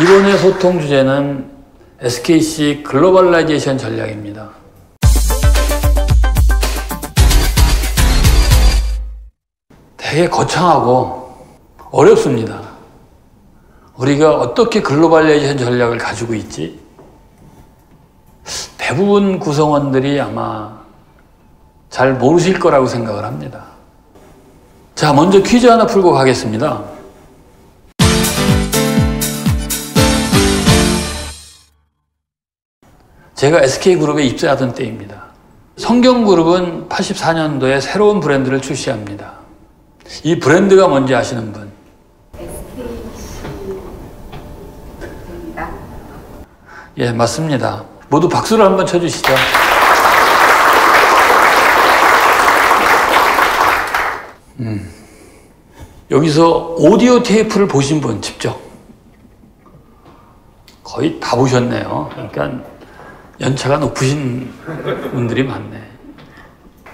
이번의 소통 주제는 SKC 글로벌라이제이션 전략입니다. 되게 거창하고 어렵습니다. 우리가 어떻게 글로벌라이제이션 전략을 가지고 있지? 대부분 구성원들이 아마 잘 모르실 거라고 생각을 합니다. 자, 먼저 퀴즈 하나 풀고 가겠습니다. 제가 SK그룹에 입사하던 때입니다. 성경그룹은 84년도에 새로운 브랜드를 출시합니다. 이 브랜드가 뭔지 아시는 분? SKC입니다. 예, 맞습니다. 모두 박수를 한번 쳐주시죠. 여기서 오디오 테이프를 보신 분 직접 거의 다 보셨네요. 그러니까 연차가 높으신 분들이 많네.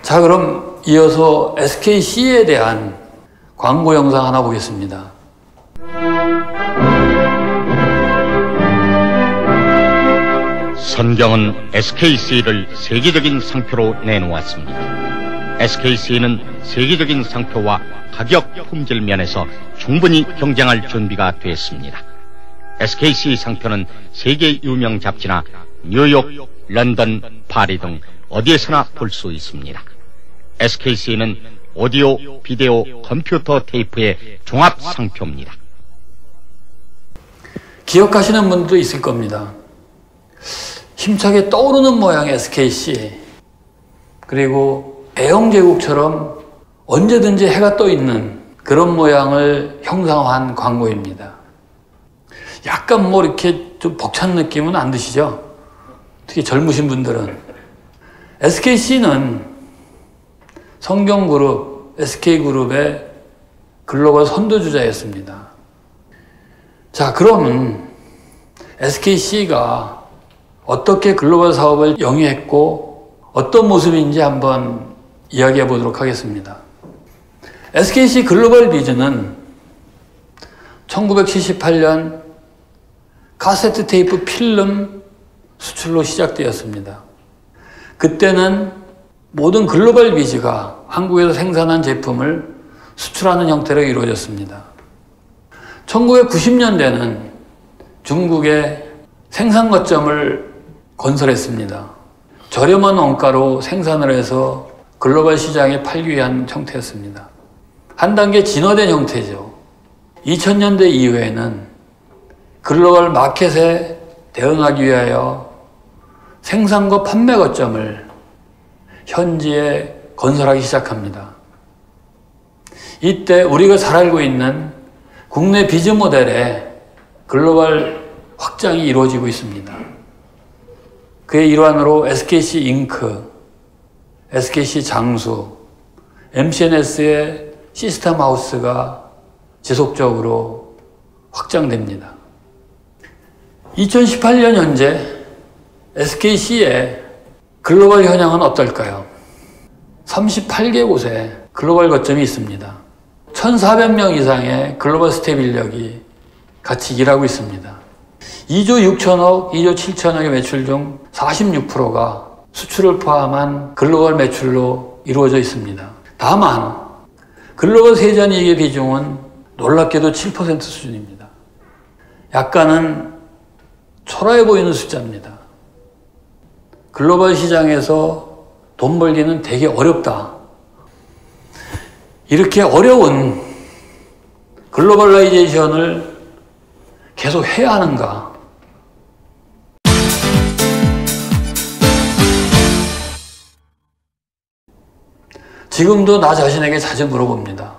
자, 그럼 이어서 SKC에 대한 광고 영상 하나 보겠습니다. 선경은 SKC를 세계적인 상표로 내놓았습니다. SKC는 세계적인 상표와 가격, 품질 면에서 충분히 경쟁할 준비가 됐습니다. SKC 상표는 세계 유명 잡지나 뉴욕, 런던, 파리 등 어디에서나 볼 수 있습니다. SKC는 오디오, 비디오, 컴퓨터 테이프의 종합 상표입니다. 기억하시는 분도 있을 겁니다. 힘차게 떠오르는 모양의 SKC, 그리고 애형제국처럼 언제든지 해가 떠 있는 그런 모양을 형상화한 광고입니다. 약간 뭐 이렇게 좀 벅찬 느낌은 안 드시죠? 특히 젊으신 분들은. SKC는 성경그룹, SK그룹의 글로벌 선도주자였습니다. 자, 그럼 SKC가 어떻게 글로벌 사업을 영위했고 어떤 모습인지 한번 이야기해 보도록 하겠습니다. SKC 글로벌 비즈는 1978년 카세트 테이프 필름 수출로 시작되었습니다. 그때는 모든 글로벌 비즈가 한국에서 생산한 제품을 수출하는 형태로 이루어졌습니다. 1990년대는 중국에 생산 거점을 건설했습니다. 저렴한 원가로 생산을 해서 글로벌 시장에 팔기 위한 형태였습니다. 한 단계 진화된 형태죠. 2000년대 이후에는 글로벌 마켓에 대응하기 위하여 생산과 판매 거점을 현지에 건설하기 시작합니다. 이때 우리가 잘 알고 있는 국내 비즈 모델의 글로벌 확장이 이루어지고 있습니다. 그의 일환으로 SKC 잉크, SKC 장수, MCNS의 시스템 하우스가 지속적으로 확장됩니다. 2018년 현재 SKC의 글로벌 현황은 어떨까요? 38개국에 글로벌 거점이 있습니다. 1,400명 이상의 글로벌 스텝 인력이 같이 일하고 있습니다. 2조 6천억, 2조 7천억의 매출 중 46%가 수출을 포함한 글로벌 매출로 이루어져 있습니다. 다만 글로벌 세전이익의 비중은 놀랍게도 7% 수준입니다. 약간은 초라해 보이는 숫자입니다. 글로벌 시장에서 돈 벌기는 되게 어렵다. 이렇게 어려운 글로벌라이제이션을 계속 해야 하는가? 지금도 나 자신에게 자주 물어봅니다.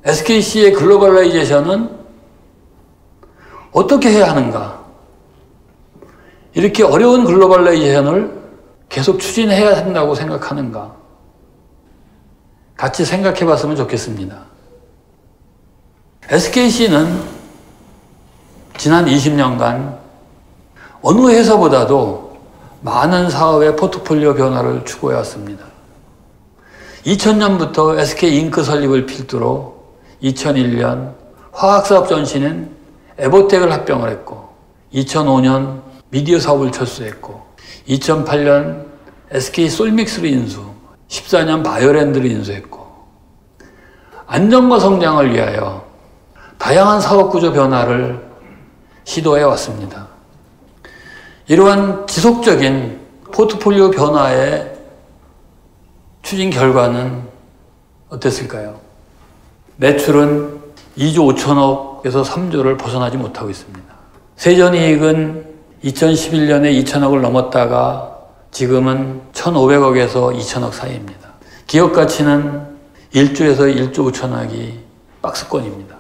SKC의 글로벌라이제이션은 어떻게 해야 하는가? 이렇게 어려운 글로벌라이제이션을 계속 추진해야 한다고 생각하는가? 같이 생각해 봤으면 좋겠습니다. SKC는 지난 20년간 어느 회사보다도 많은 사업의 포트폴리오 변화를 추구해 왔습니다. 2000년부터 SK 잉크 설립을 필두로 2001년 화학사업 전신인 에버텍을 합병을 했고 2005년 미디어 사업을 철수했고 2008년 SK 솔믹스를 인수, 14년 바이오랜드를 인수했고 안정과 성장을 위하여 다양한 사업구조 변화를 시도해 왔습니다. 이러한 지속적인 포트폴리오 변화의 추진 결과는 어땠을까요? 매출은 2조 5천억에서 3조를 벗어나지 못하고 있습니다. 세전이익은 2011년에 2천억을 넘었다가 지금은 1,500억에서 2천억 사이입니다. 기업가치는 1조에서 1조 5천억이 박스권입니다.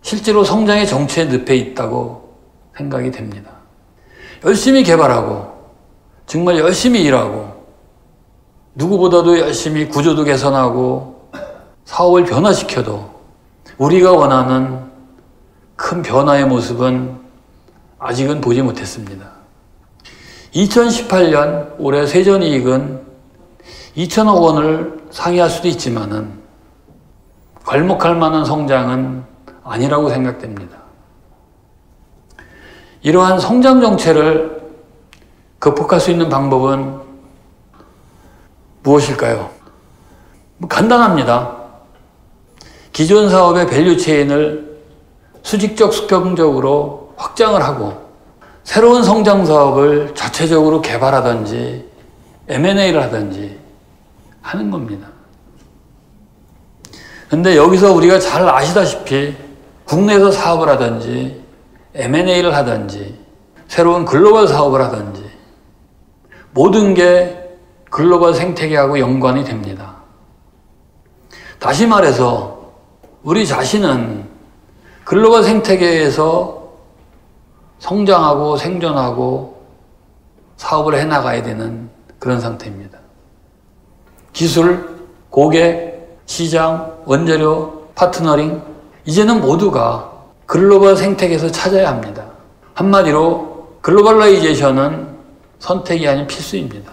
실제로 성장의 정체에 늪에 있다고 생각이 됩니다. 열심히 개발하고 정말 열심히 일하고 누구보다도 열심히 구조도 개선하고 사업을 변화시켜도 우리가 원하는 큰 변화의 모습은 아직은 보지 못했습니다. 2018년 올해 세전이익은 2천억 원을 상회할 수도 있지만은 괄목할 만한 성장은 아니라고 생각됩니다. 이러한 성장 정체를 극복할 수 있는 방법은 무엇일까요? 간단합니다. 기존 사업의 밸류 체인을 수직적 수평적으로 확장을 하고 새로운 성장 사업을 자체적으로 개발하든지 M&A를 하든지 하는 겁니다. 근데 여기서 우리가 잘 아시다시피 국내에서 사업을 하든지 M&A를 하든지 새로운 글로벌 사업을 하든지 모든 게 글로벌 생태계하고 연관이 됩니다. 다시 말해서 우리 자신은 글로벌 생태계에서 성장하고 생존하고 사업을 해나가야 되는 그런 상태입니다. 기술, 고객, 시장, 원재료, 파트너링 이제는 모두가 글로벌 생태계에서 찾아야 합니다. 한마디로 글로벌라이제이션은 선택이 아닌 필수입니다.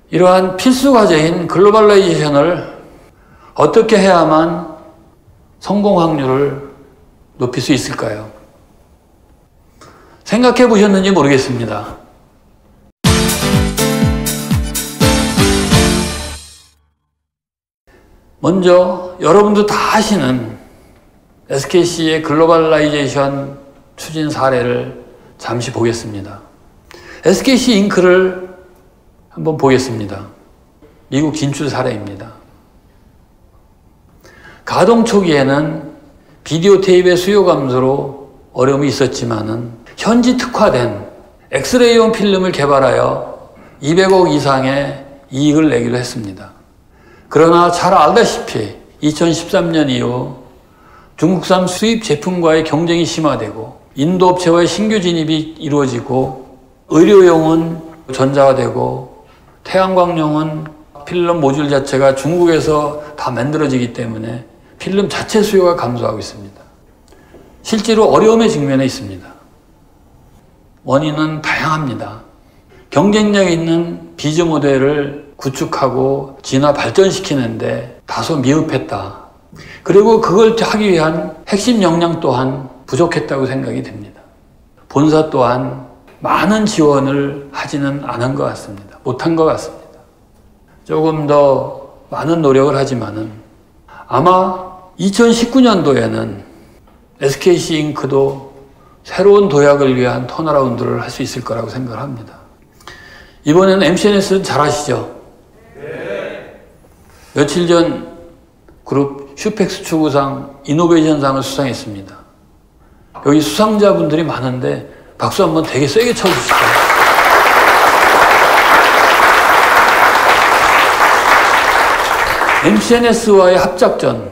이러한 필수 과제인 글로벌라이제이션을 어떻게 해야만 성공 확률을 높일 수 있을까요? 생각해 보셨는지 모르겠습니다. 먼저 여러분도 다 아시는 SKC의 글로벌라이제이션 추진 사례를 잠시 보겠습니다. SKC 잉크를 한번 보겠습니다. 미국 진출 사례입니다. 가동 초기에는 비디오 테이프의 수요 감소로 어려움이 있었지만은 현지 특화된 엑스레이용 필름을 개발하여 200억 이상의 이익을 내기도 했습니다. 그러나 잘 알다시피 2013년 이후 중국산 수입 제품과의 경쟁이 심화되고 인도 업체와의 신규 진입이 이루어지고 의료용은 전자화되고 태양광용은 필름 모듈 자체가 중국에서 다 만들어지기 때문에 필름 자체 수요가 감소하고 있습니다. 실제로 어려움에 직면해 있습니다. 원인은 다양합니다. 경쟁력 있는 비즈 모델을 구축하고 진화 발전시키는데 다소 미흡했다. 그리고 그걸 하기 위한 핵심 역량 또한 부족했다고 생각이 됩니다. 본사 또한 많은 지원을 하지는 않은 것 같습니다. 못한 것 같습니다. 조금 더 많은 노력을 하지만은 아마 2019년도에는 SKC 잉크도 새로운 도약을 위한 턴어라운드를 할 수 있을 거라고 생각을 합니다. 이번에는 MCNS 잘 아시죠? 네. 며칠 전 그룹 슈펙스 추구상 이노베이션상을 수상했습니다. 여기 수상자분들이 많은데 박수 한번 되게 세게 쳐주시죠. MCNS와의 합작전,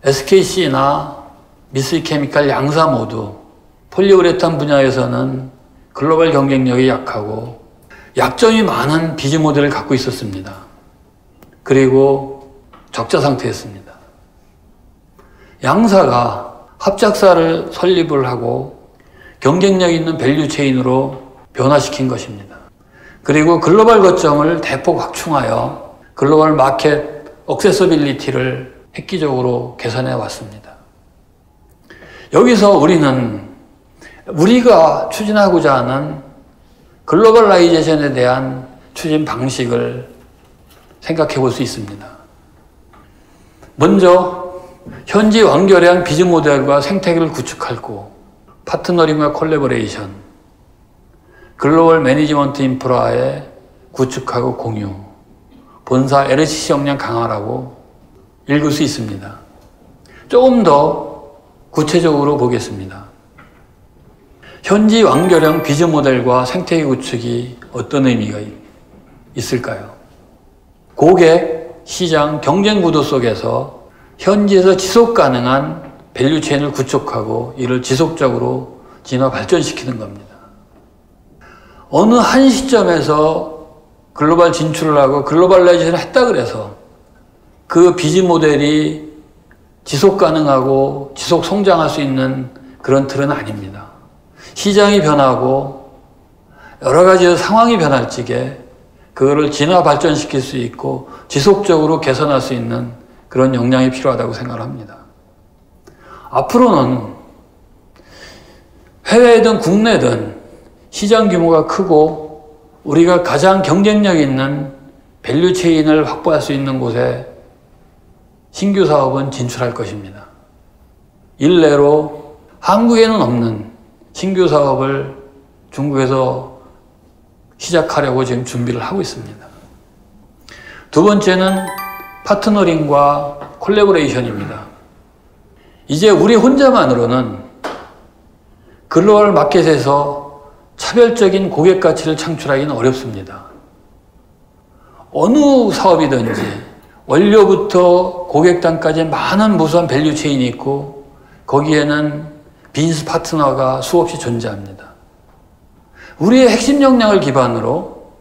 SKC나 미쓰리케미칼 양사 모두 폴리우레탄 분야에서는 글로벌 경쟁력이 약하고 약점이 많은 비즈 모델을 갖고 있었습니다. 그리고 적자 상태였습니다. 양사가 합작사를 설립을 하고 경쟁력 있는 밸류 체인으로 변화시킨 것입니다. 그리고 글로벌 거점을 대폭 확충하여 글로벌 마켓 억세서빌리티를 획기적으로 개선해 왔습니다. 여기서 우리가 추진하고자 하는 글로벌라이제이션에 대한 추진 방식을 생각해 볼 수 있습니다. 먼저 현지 완결한 비즈 모델과 생태계를 구축하고 파트너링과 콜래보레이션, 글로벌 매니지먼트 인프라의 구축하고 공유, 본사 LHC 역량 강화라고 읽을 수 있습니다. 조금 더 구체적으로 보겠습니다. 현지 완결형 비즈 모델과 생태계 구축이 어떤 의미가 있을까요? 고객, 시장, 경쟁 구도 속에서 현지에서 지속 가능한 밸류체인을 구축하고 이를 지속적으로 진화 발전시키는 겁니다. 어느 한 시점에서 글로벌 진출을 하고 글로벌라이제이션을 했다 그래서 그 비즈 모델이 지속 가능하고 지속 성장할 수 있는 그런 틀은 아닙니다. 시장이 변하고 여러 가지 상황이 변할 적에 그거를 진화 발전시킬 수 있고 지속적으로 개선할 수 있는 그런 역량이 필요하다고 생각을 합니다. 앞으로는 해외든 국내든 시장 규모가 크고 우리가 가장 경쟁력 있는 밸류 체인을 확보할 수 있는 곳에 신규 사업은 진출할 것입니다. 일례로 한국에는 없는 신규 사업을 중국에서 시작하려고 지금 준비를 하고 있습니다. 두 번째는 파트너링과 콜래보레이션입니다. 이제 우리 혼자만으로는 글로벌 마켓에서 차별적인 고객 가치를 창출하기는 어렵습니다. 어느 사업이든지 원료부터 고객단까지 많은 무수한 밸류 체인이 있고 거기에는 비즈니스 파트너가 수없이 존재합니다. 우리의 핵심 역량을 기반으로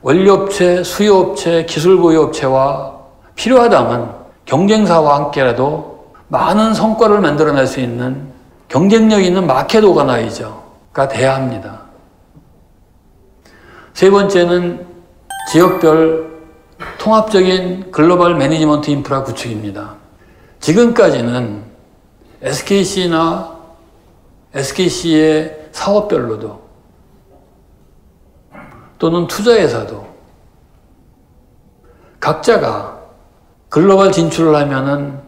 원료업체, 수요업체, 기술보유업체와 필요하다면 경쟁사와 함께라도 많은 성과를 만들어낼 수 있는 경쟁력 있는 마켓 오가나이저가 돼야 합니다. 세 번째는 지역별 통합적인 글로벌 매니지먼트 인프라 구축입니다. 지금까지는 SKC나 SKC의 사업별로도 또는 투자회사도 각자가 글로벌 진출을 하면은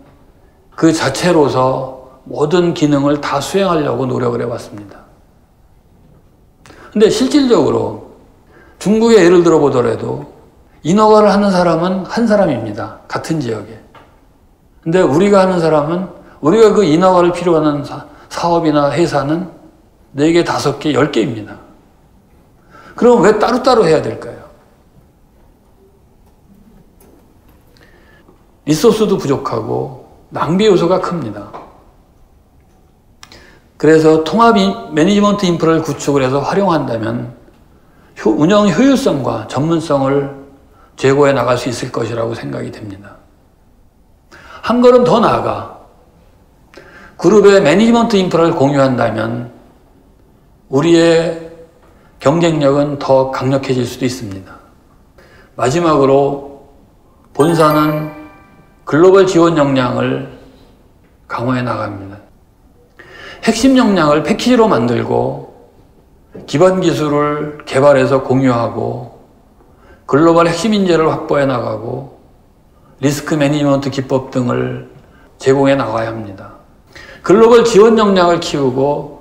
그 자체로서 모든 기능을 다 수행하려고 노력을 해왔습니다. 근데 실질적으로 중국의 예를 들어보더라도 인허가를 하는 사람은 한 사람입니다. 같은 지역에. 근데 우리가 하는 사람은 우리가 그 인허가를 필요하는 사업이나 회사는 4개, 5개, 10개입니다. 그럼 왜 따로따로 해야 될까요? 리소스도 부족하고 낭비 요소가 큽니다. 그래서 통합 매니지먼트 인프라를 구축을 해서 활용한다면 운영 효율성과 전문성을 제고해 나갈 수 있을 것이라고 생각이 됩니다. 한 걸음 더 나아가 그룹의 매니지먼트 인프라를 공유한다면 우리의 경쟁력은 더 강력해질 수도 있습니다. 마지막으로 본사는 글로벌 지원 역량을 강화해 나갑니다. 핵심 역량을 패키지로 만들고 기반 기술을 개발해서 공유하고 글로벌 핵심 인재를 확보해 나가고 리스크 매니지먼트 기법 등을 제공해 나가야 합니다. 글로벌 지원 역량을 키우고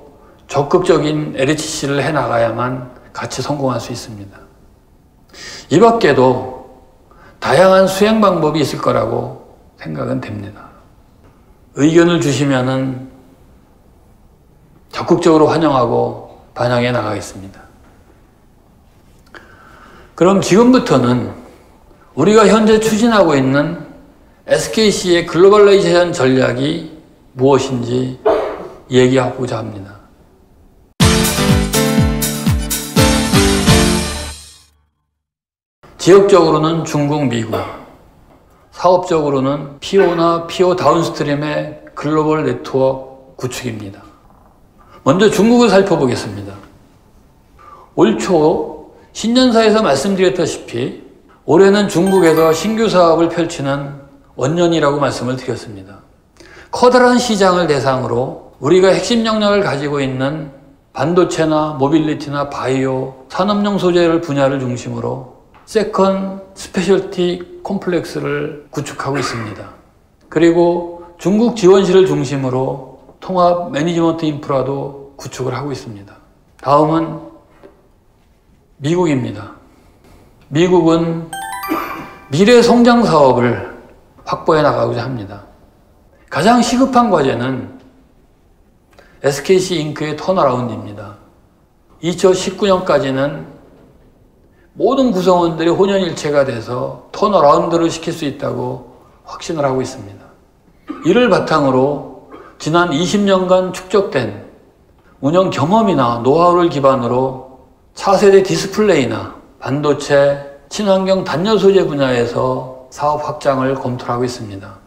적극적인 LHC를 해 나가야만 같이 성공할 수 있습니다. 이 밖에도 다양한 수행 방법이 있을 거라고 생각은 됩니다. 의견을 주시면은 적극적으로 환영하고 반영해 나가겠습니다. 그럼 지금부터는 우리가 현재 추진하고 있는 SKC의 글로벌라이제이션 전략이 무엇인지 얘기하고자 합니다. 지역적으로는 중국, 미국, 사업적으로는 PO나 PO 다운스트림의 글로벌 네트워크 구축입니다. 먼저 중국을 살펴보겠습니다. 올 초 신년사에서 말씀드렸다시피 올해는 중국에서 신규 사업을 펼치는 원년이라고 말씀을 드렸습니다. 커다란 시장을 대상으로 우리가 핵심 역량을 가지고 있는 반도체나 모빌리티나 바이오, 산업용 소재를 분야를 중심으로 세컨 스페셜티 콤플렉스를 구축하고 있습니다. 그리고 중국 지원실을 중심으로 통합 매니지먼트 인프라도 구축을 하고 있습니다. 다음은 미국입니다. 미국은 미래 성장 사업을 확보해 나가고자 합니다. 가장 시급한 과제는 SKC 잉크의 턴어라운드입니다. 2019년까지는 모든 구성원들이 혼연일체가 돼서 턴어라운드를 시킬 수 있다고 확신을 하고 있습니다. 이를 바탕으로 지난 20년간 축적된 운영 경험이나 노하우를 기반으로 차세대 디스플레이나 반도체, 친환경 단열 소재 분야에서 사업 확장을 검토하고 있습니다.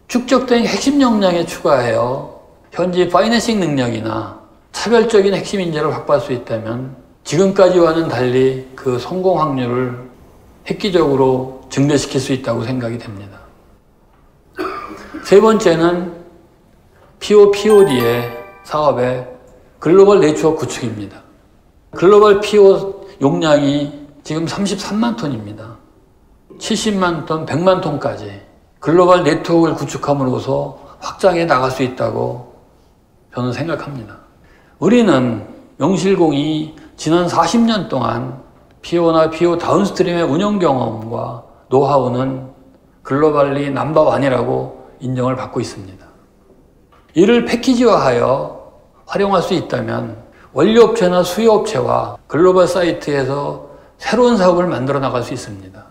축적된 핵심 역량에 추가하여 현지 파이낸싱 능력이나 차별적인 핵심 인재를 확보할 수 있다면 지금까지와는 달리 그 성공 확률을 획기적으로 증대시킬 수 있다고 생각이 됩니다. 세 번째는 POD의 사업의 글로벌 네트워크 구축입니다. 글로벌 PO 용량이 지금 33만 톤입니다. 70만 톤, 100만 톤까지 글로벌 네트워크를 구축함으로써 확장해 나갈 수 있다고 저는 생각합니다. 우리는 명실공히 지난 40년 동안 PO나 PO 다운스트림의 운영 경험과 노하우는 글로벌리 넘버원이라고 인정을 받고 있습니다. 이를 패키지화하여 활용할 수 있다면 원료업체나 수요업체와 글로벌 사이트에서 새로운 사업을 만들어 나갈 수 있습니다.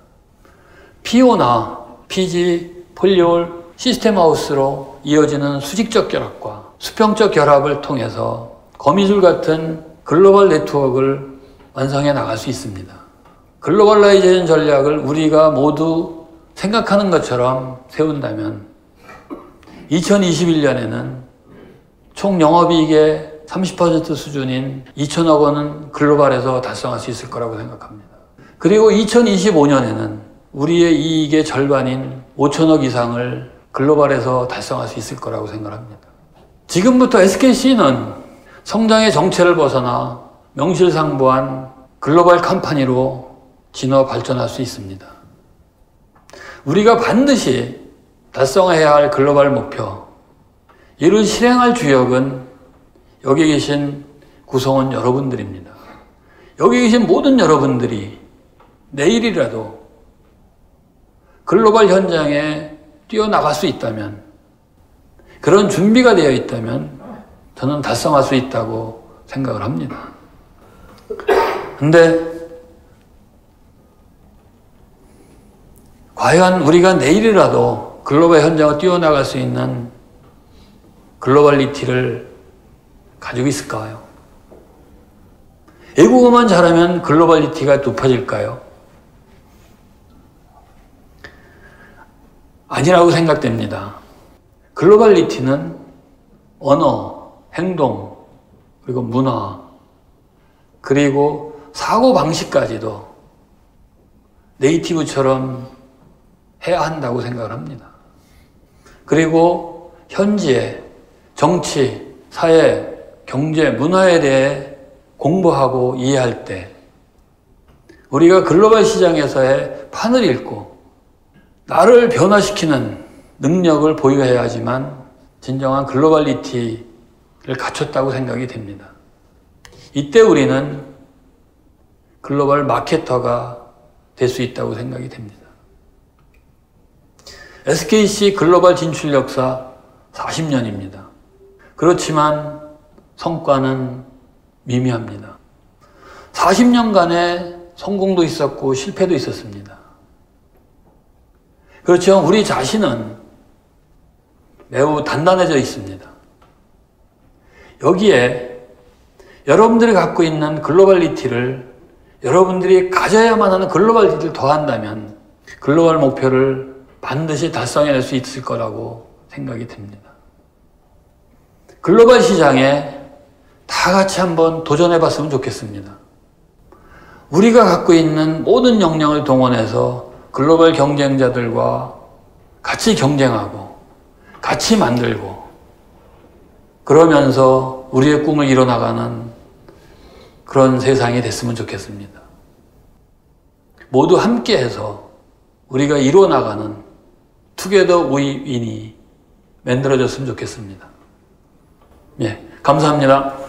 PO나 PG, 폴리올, 시스템하우스로 이어지는 수직적 결합과 수평적 결합을 통해서 거미줄 같은 글로벌 네트워크를 완성해 나갈 수 있습니다. 글로벌라이제이션 전략을 우리가 모두 생각하는 것처럼 세운다면 2021년에는 총 영업이익의 30% 수준인 2천억 원은 글로벌에서 달성할 수 있을 거라고 생각합니다. 그리고 2025년에는 우리의 이익의 절반인 5천억 이상을 글로벌에서 달성할 수 있을 거라고 생각합니다. 지금부터 SKC는 성장의 정체를 벗어나 명실상부한 글로벌 컴퍼니로 진화 발전할 수 있습니다. 우리가 반드시 달성해야 할 글로벌 목표, 이를 실행할 주역은 여기 계신 구성원 여러분들입니다. 여기 계신 모든 여러분들이 내일이라도 글로벌 현장에 뛰어나갈 수 있다면, 그런 준비가 되어 있다면 저는 달성할 수 있다고 생각을 합니다. 근데 과연 우리가 내일이라도 글로벌 현장을 뛰어나갈 수 있는 글로벌리티를 가지고 있을까요? 외국어만 잘하면 글로벌리티가 높아질까요? 아니라고 생각됩니다. 글로벌리티는 언어, 행동, 그리고 문화, 그리고 사고방식까지도 네이티브처럼 해야 한다고 생각을 합니다. 그리고 현지의 정치, 사회, 경제, 문화에 대해 공부하고 이해할 때 우리가 글로벌 시장에서의 판을 읽고 나를 변화시키는 능력을 보유해야 하지만 진정한 글로벌리티를 갖췄다고 생각이 됩니다. 이때 우리는 글로벌 마케터가 될 수 있다고 생각이 됩니다. SKC 글로벌 진출 역사 40년입니다. 그렇지만 성과는 미미합니다. 40년간의 성공도 있었고 실패도 있었습니다. 그렇지만 우리 자신은 매우 단단해져 있습니다. 여기에 여러분들이 갖고 있는 글로벌리티를 여러분들이 가져야만 하는 글로벌리티를 더한다면 글로벌 목표를 반드시 달성해낼 수 있을 거라고 생각이 듭니다. 글로벌 시장에 다 같이 한번 도전해봤으면 좋겠습니다. 우리가 갖고 있는 모든 역량을 동원해서 글로벌 경쟁자들과 같이 경쟁하고 같이 만들고 그러면서 우리의 꿈을 이뤄나가는 그런 세상이 됐으면 좋겠습니다. 모두 함께해서 우리가 이뤄나가는 투게더 위 윈이 만들어졌으면 좋겠습니다. 예, 감사합니다.